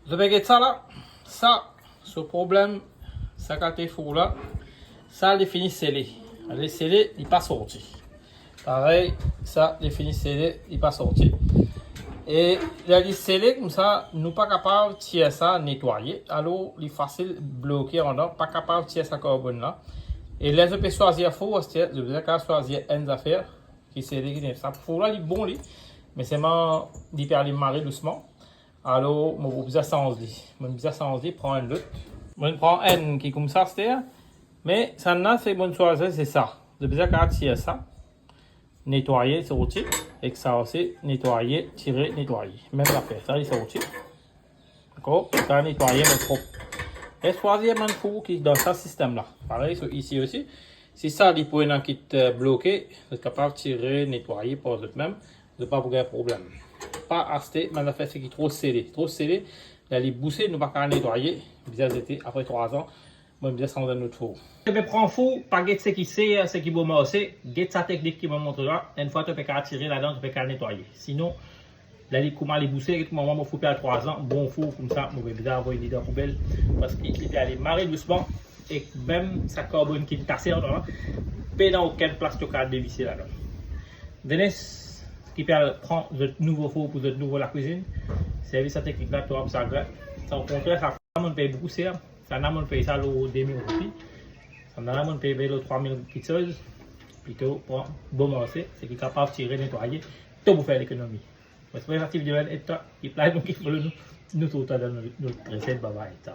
Vous avez ça là, ça, ce problème, ça quand il faut là, ça les finit scellé. Les scellés, il pas sorti. Pareil, ça les finit scellé, il pas sorti. Et les scellés comme ça, nous pas capable de tirer ça, nettoyer. Alors, il est facile de bloquer en dedans, pas capable de tirer ça carbone là. Et les autres choisir faux, c'est je veux dire choisir une affaire qui c'est ça pour là, il est bon mais c'est mal, il perd les marées doucement. Alors, je vais vous sans lit. Je vais sans lit, prends un autre. Je prends un qui est comme ça, c'est mais ça n'a c'est bonne choisir, c'est ça. Je veux dire tirer ça, nettoyer, c'est outil. Et que ça aussi, nettoyer, tirer, nettoyer. Même l'affaire, ça, c'est outil. D'accord? Ça, nettoyer, mais propre. Et choisir un four qui est dans ce système-là. Pareil, ici aussi. Si ça, il peut un kit bloqué, vous êtes capable de tirer, nettoyer par vous-même. Vous n'avez pas de problème. Pas acheter, mais l'affaire, c'est qui est trop scellé. Trop scellé, les boucher, nous ne pouvons pas nettoyer. Bizarre, c'était après 3 ans. Moi, je vais sans un autre four. Je vais prendre un four, pas guette ce qui c'est, ce qui va marcher. Guette sa technique qui me montre là. Une fois que tu peux tirer là-dedans, tu peux nettoyer. Sinon, là, comment les boucher, comment je fous à 3 ans, bon four comme ça, je vais bizarre envoyer dans la poubelle. Parce qu'il est allé marrer doucement. Et même sa carbone qui est tassée là, pas dans aucune place de cadre dévisser là-dedans. Dennis, qui peut prendre de nouveaux fours pour de nouveau la cuisine, servir cette technique là, tu vois, ça gratte. Au contraire, ça ne paye beaucoup cher. Ça n'a pas payé ça le 2000 roupies. Ça n'a pas payé le 3000 pizzas. Plutôt pour bon marché, c'est qui est capable de tirer, nettoyer, tout pour faire l'économie. Parce que la vidéo est toi, qui plaît, donc il faut nous tout dans notre recette. Bye bye.